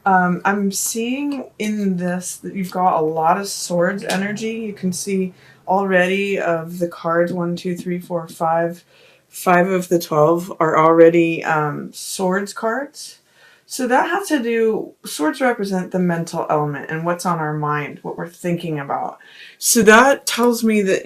I'm seeing in this that you've got a lot of swords energy. You can see already of the cards, 1, 2, 3, 4, 5. 5 of the 12 are already swords cards. So that has to do, swords represent the mental element and what's on our mind, what we're thinking about. So that tells me that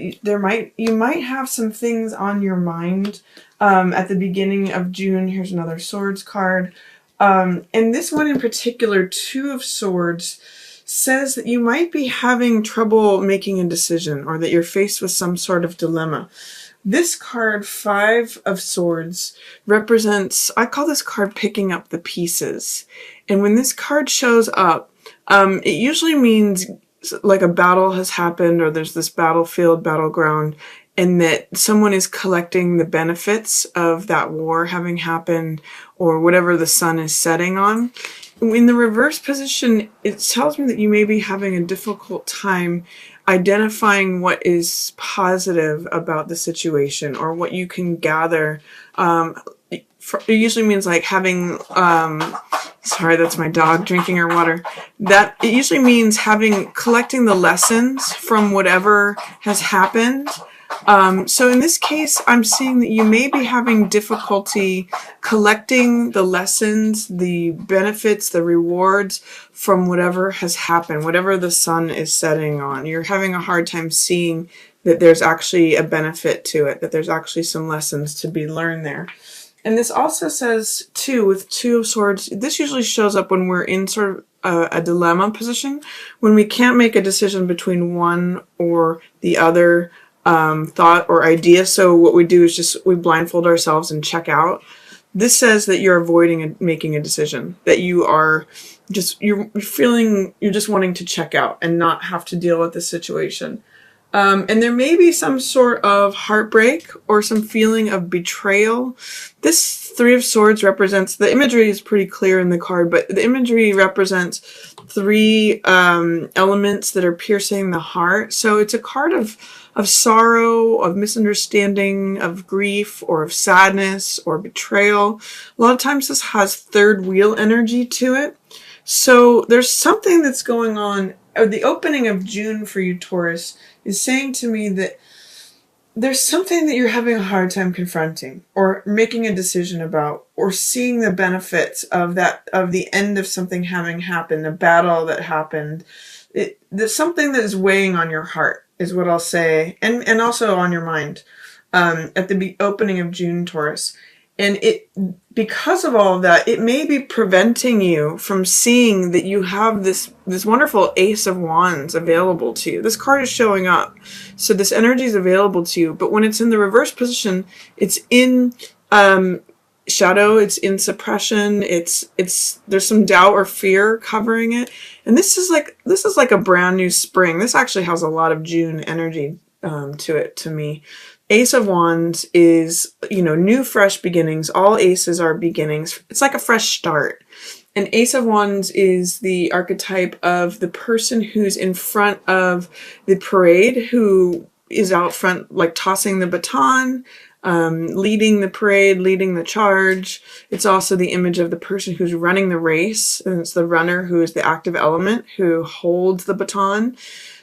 you might have some things on your mind at the beginning of June. Here's another swords card. And this one in particular, 2 of Swords, says that you might be having trouble making a decision or that you're faced with some sort of dilemma. This card, 5 of Swords, represents, I call this card picking up the pieces. And when this card shows up, it usually means like a battle has happened or there's this battlefield, battleground, and that someone is collecting the benefits of that war having happened or whatever the sun is setting on. In the reverse position, it tells me that you may be having a difficult time identifying what is positive about the situation or what you can gather. It usually means like having, sorry, that's my dog drinking her water. That it usually means collecting the lessons from whatever has happened. So in this case, I'm seeing that you may be having difficulty collecting the lessons, the benefits, the rewards from whatever has happened, whatever the sun is setting on. You're having a hard time seeing that there's actually a benefit to it, that there's actually some lessons to be learned there. And this also says, too, with 2 of Swords, this usually shows up when we're in sort of a dilemma position, when we can't make a decision between one or the other thought or idea. So what we do is we blindfold ourselves and check out. This says that you're avoiding making a decision, that you're just wanting to check out and not have to deal with the situation. And there may be some sort of heartbreak or some feeling of betrayal. This 3 of Swords represents, the imagery is pretty clear in the card, but the imagery represents 3 elements that are piercing the heart. So it's a card of sorrow, of misunderstanding, of grief, or of sadness, or betrayal. A lot of times this has 3rd wheel energy to it. So there's something that's going on. The opening of June for you, Taurus, is saying to me that there's something that you're having a hard time confronting or making a decision about or seeing the benefits of the end of something having happened, a battle that happened. There's something that is weighing on your heart, is what I'll say, and also on your mind at the opening of June, Taurus. And because of all of that, it may be preventing you from seeing that you have this wonderful Ace of Wands available to you. This card is showing up. So this energy is available to you. But when it's in the reverse position, it's in shadow, it's in suppression, there's some doubt or fear covering it. And this is like a brand new spring. This actually has a lot of June energy to it, to me. Ace of Wands is, new, fresh beginnings. All aces are beginnings. It's like a fresh start. And Ace of Wands is the archetype of the person who's in front of the parade, who is out front, like tossing the baton, leading the parade, leading the charge. It's also the image of the person who's running the race. And it's the runner who is the active element, who holds the baton.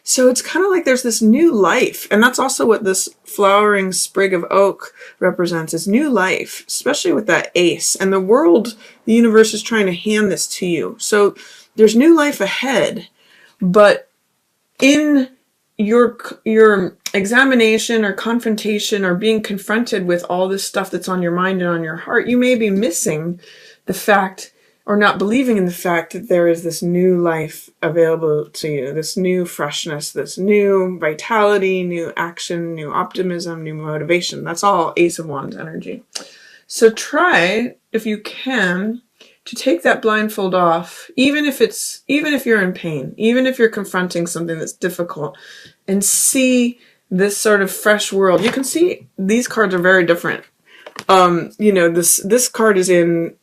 So it's kind of like there's this new life. And that's also what this flowering sprig of oak represents, is new life, especially with that ace. And the universe is trying to hand this to you. So there's new life ahead. But in your examination or confrontation or being confronted with all this stuff that's on your mind and on your heart, you may be missing the fact, or not believing in the fact, that there is this new life available to you, this new freshness, this new vitality, new action, new optimism, new motivation. That's all Ace of Wands energy. So try, if you can, to take that blindfold off, even if you're in pain, even if you're confronting something that's difficult, and see this sort of fresh world. You can see these cards are very different. This card is in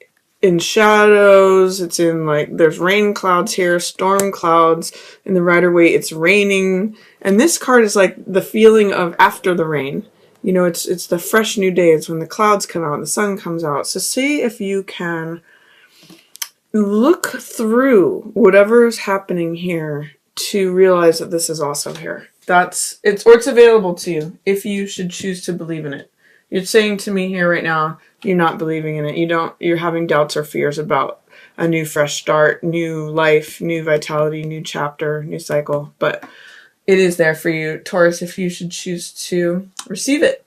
shadows. It's in, like, there's rain clouds here, storm clouds. In the Rider-Waite, it's raining. And this card is like the feeling of after the rain. It's the fresh new day. It's when the clouds come out and the sun comes out. So see if you can look through whatever is happening here to realize that this is also here. It's available to you if you should choose to believe in it. You're saying to me here right now, you're not believing in it. You're having doubts or fears about a new fresh start, new life, new vitality, new chapter, new cycle. But it is there for you, Taurus, if you should choose to receive it.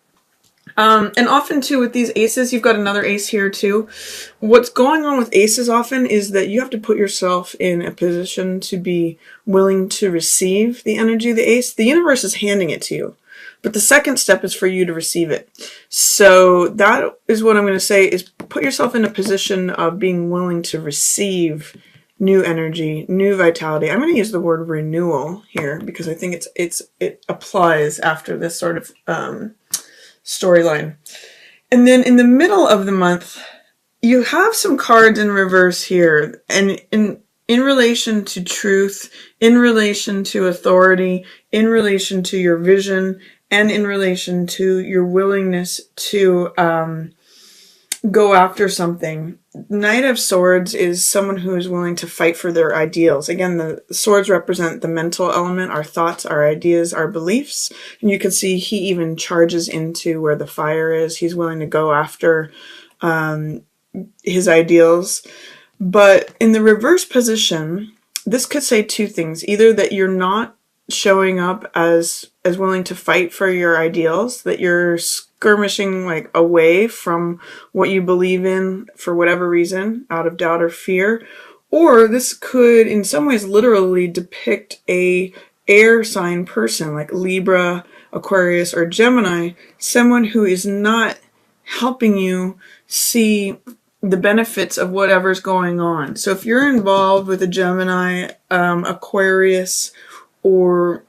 And often too with these aces, you've got another ace here too. What's going on with aces often is that you have to put yourself in a position to be willing to receive the energy of the ace. The universe is handing it to you, but the second step is for you to receive it. So that is what I'm going to say, is put yourself in a position of being willing to receive new energy, new vitality. I'm going to use the word renewal here because I think it applies after this sort of storyline. And then in the middle of the month, you have some cards in reverse here, and in relation to truth, in relation to authority, in relation to your vision, and in relation to your willingness to go after something. Knight of Swords is someone who is willing to fight for their ideals. Again, the swords represent the mental element, our thoughts, our ideas, our beliefs. And you can see he even charges into where the fire is. He's willing to go after his ideals. But in the reverse position, this could say two things. Either that you're not showing up as willing to fight for your ideals, that you're skirmishing like away from what you believe in for whatever reason, out of doubt or fear. Or this could in some ways literally depict a air sign person like Libra, Aquarius, or Gemini, someone who is not helping you see the benefits of whatever's going on. So if you're involved with a Gemini, Aquarius, or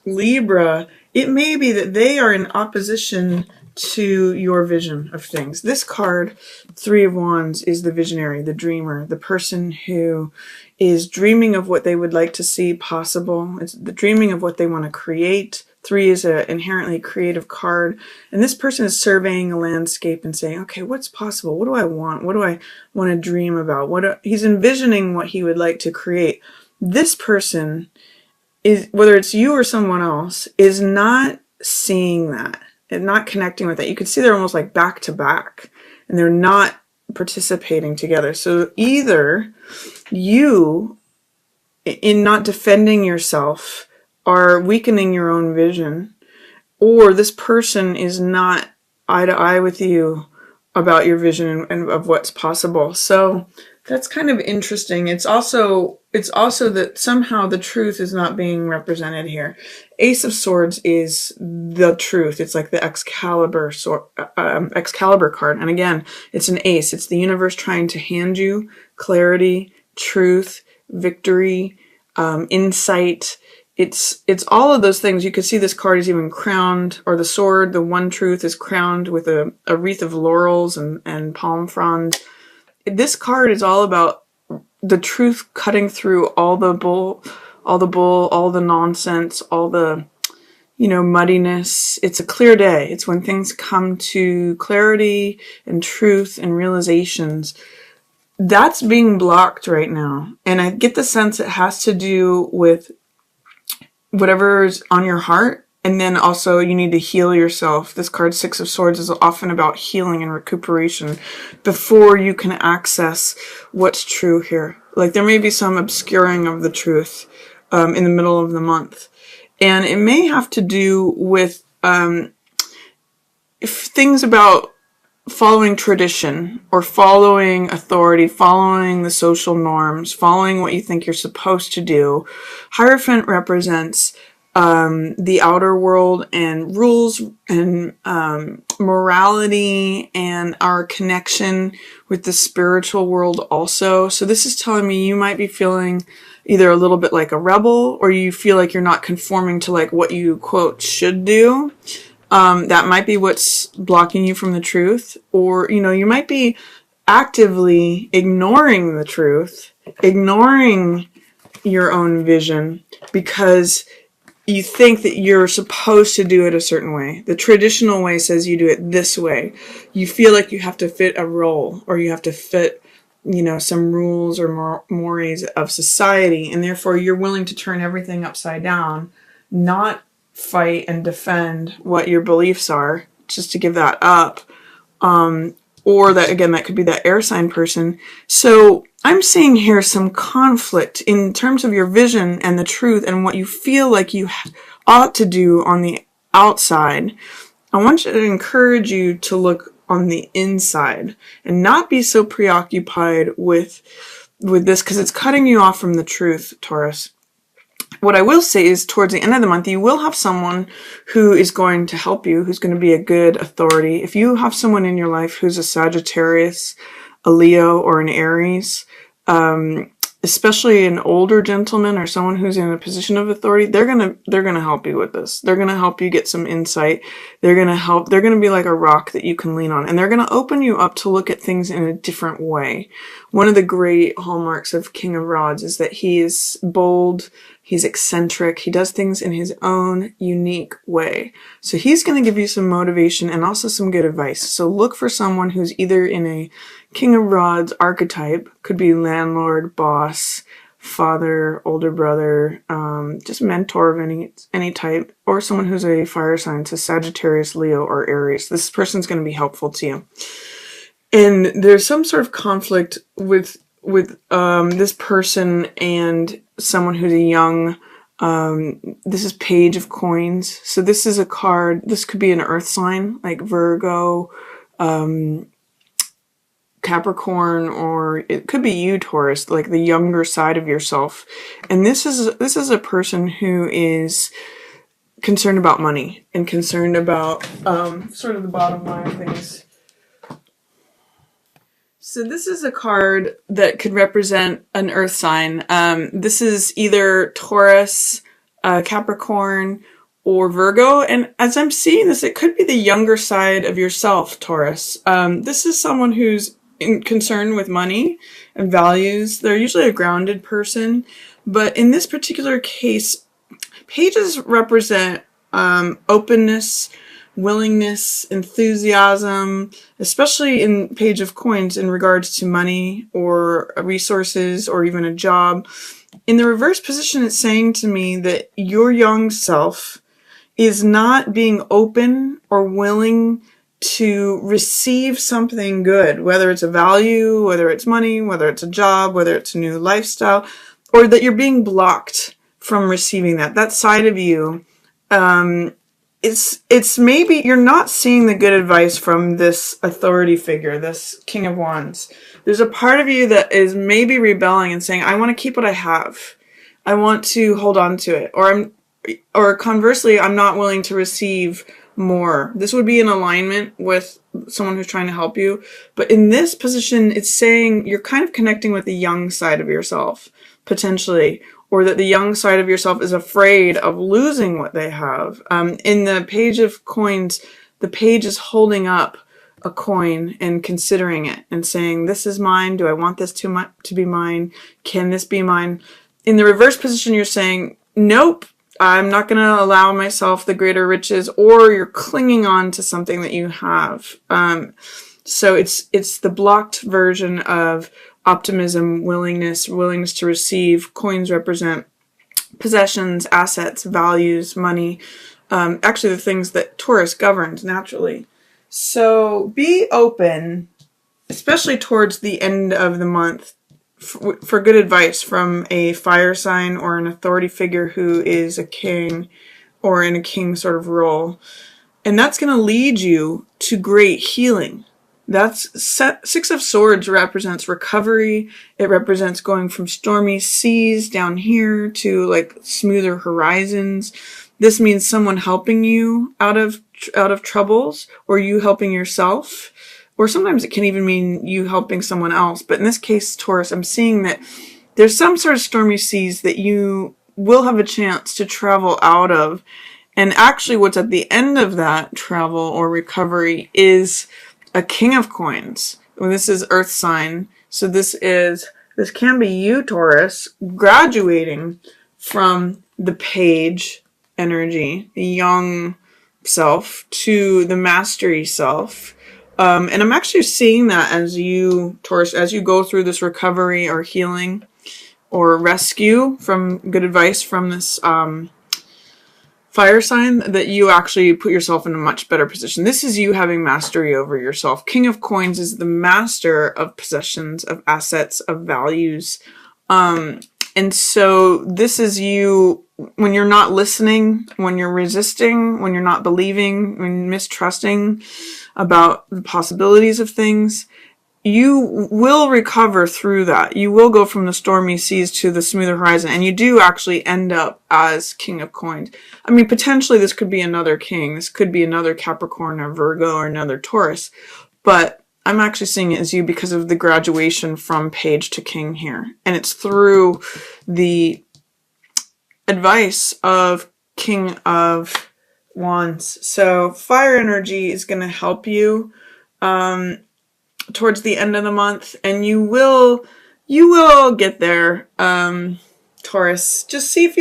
Libra, it may be that they are in opposition to your vision of things. This card, Three of Wands, is the visionary, the dreamer, the person who is dreaming of what they would like to see possible. It's the dreaming of what they want to create. Three is an inherently creative card. And this person is surveying a landscape and saying, okay, what's possible? What do I want? What do I want to dream about? He's envisioning what he would like to create. This person is, whether it's you or someone else, is not seeing that and not connecting with that. You can see they're almost like back to back and they're not participating together. So either you, in not defending yourself, are weakening your own vision, or this person is not eye to eye with you about your vision and of what's possible. So that's kind of interesting. It's also that somehow the truth is not being represented here. Ace of Swords is the truth. It's like the Excalibur card. And again, it's an ace. It's the universe trying to hand you clarity, truth, victory, insight. It's all of those things. You can see this card is even crowned, or the sword, the one truth, is crowned with a wreath of laurels and palm fronds. This card is all about the truth cutting through all the bull, all the nonsense, all the, muddiness. It's a clear day. It's when things come to clarity and truth and realizations. That's being blocked right now. And I get the sense it has to do with whatever's on your heart. And then also you need to heal yourself. This card, Six of Swords, is often about healing and recuperation before you can access what's true here. Like there may be some obscuring of the truth in the middle of the month. And it may have to do with things about following tradition or following authority, following the social norms, following what you think you're supposed to do. Hierophant represents the outer world and rules and morality and our connection with the spiritual world also. So this is telling me you might be feeling either a little bit like a rebel, or you feel like you're not conforming to like what you quote should do. That might be what's blocking you from the truth. Or, you might be actively ignoring the truth, ignoring your own vision because you think that you're supposed to do it a certain way. The traditional way says you do it this way. You feel like you have to fit a role, or you have to fit you know, some rules or mores of society, and therefore you're willing to turn everything upside down, not fight and defend what your beliefs are, just to give that up. Or that, again, that could be that air sign person. So I'm seeing here some conflict in terms of your vision and the truth and what you feel like you ought to do on the outside. I want you to encourage you to look on the inside and not be so preoccupied with this, because it's cutting you off from the truth, Taurus. What I will say is towards the end of the month, you will have someone who is going to help you, who's going to be a good authority. If you have someone in your life who's a Sagittarius, a Leo, or an Aries, especially an older gentleman or someone who's in a position of authority, they're gonna help you with this. They're gonna help you get some insight. They're gonna be like a rock that you can lean on, and they're gonna open you up to look at things in a different way. One of the great hallmarks of King of Rods is that he is bold, he's eccentric, he does things in his own unique way. So he's gonna give you some motivation and also some good advice. So look for someone who's either in a King of Rods archetype, could be landlord, boss, father, older brother, just mentor of any type, or someone who's a fire sign, so Sagittarius, Leo, or Aries. This person's going to be helpful to you. And there's some sort of conflict with this person and someone who's a young, this is Page of Coins. So this is a card, this could be an earth sign, like Virgo, Capricorn, or it could be you, Taurus, like the younger side of yourself. And this is a person who is concerned about money and concerned about sort of the bottom line of things. So this is a card that could represent an earth sign. This is either Taurus, Capricorn, or Virgo. And as I'm seeing this, it could be the younger side of yourself, Taurus. This is someone who's concerned with money and values. They're usually a grounded person, but in this particular case, pages represent openness, willingness, enthusiasm, especially in Page of Coins in regards to money or resources or even a job. In the reverse position, it's saying to me that your young self is not being open or willing to receive something good, whether it's a value, whether it's money, whether it's a job, whether it's a new lifestyle, or that you're being blocked from receiving that. That side of you, it's maybe you're not seeing the good advice from this authority figure, this King of Wands. There's a part of you that is maybe rebelling and saying, I want to keep what I have. I want to hold on to it. Or conversely, I'm not willing to receive more. This would be in alignment with someone who's trying to help you. But in this position, it's saying you're kind of connecting with the young side of yourself, potentially, or that the young side of yourself is afraid of losing what they have. In the Page of Coins, the page is holding up a coin and considering it and saying, this is mine. Do I want this to be mine? Can this be mine? In the reverse position, you're saying, nope. I'm not going to allow myself the greater riches, or you're clinging on to something that you have. So it's the blocked version of optimism, willingness to receive. Coins represent possessions, assets, values, money, actually the things that Taurus governs naturally. So be open, especially towards the end of the month, for good advice from a fire sign or an authority figure who is a king or in a king sort of role. And that's going to lead you to great healing. That's Six of Swords represents recovery. It represents going from stormy seas down here to like smoother horizons. This means someone helping you out of troubles, or you helping yourself. Or sometimes it can even mean you helping someone else. But in this case, Taurus, I'm seeing that there's some sort of stormy seas that you will have a chance to travel out of. And actually what's at the end of that travel or recovery is a King of Coins. Well, this is Earth sign. So this can be you, Taurus, graduating from the Page energy, the young self, to the mastery self, And I'm actually seeing that as you, Taurus, as you go through this recovery or healing or rescue from good advice from this fire sign, that you actually put yourself in a much better position. This is you having mastery over yourself. King of Coins is the master of possessions, of assets, of values. And so this is you when you're not listening, when you're resisting, when you're not believing, when mistrusting about the possibilities of things. You will recover through that. You will go from the stormy seas to the smoother horizon, and you do actually end up as King of Coins. I mean, potentially this could be another king. This could be another Capricorn or Virgo or another Taurus, but I'm actually seeing it as you because of the graduation from page to king here. And it's through the advice of King of Wands. So fire energy is going to help you towards the end of the month, and you will get there, Taurus. Just see if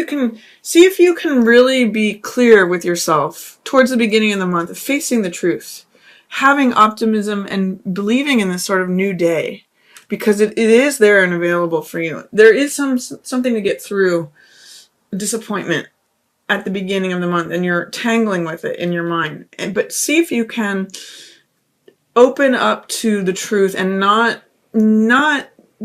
you can really be clear with yourself towards the beginning of the month, facing the truth, having optimism and believing in this sort of new day, because it is there and available for you. There is something to get through disappointment at the beginning of the month, and you're tangling with it in your mind. But see if you can open up to the truth and not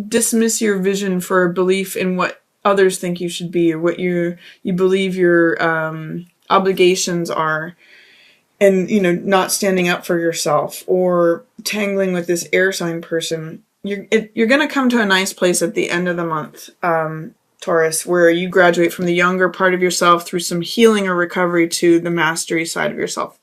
dismiss your vision for a belief in what others think you should be, or what you believe your obligations are, and not standing up for yourself or tangling with this air sign person. You're going to come to a nice place at the end of the month, Taurus, where you graduate from the younger part of yourself through some healing or recovery to the mastery side of yourself.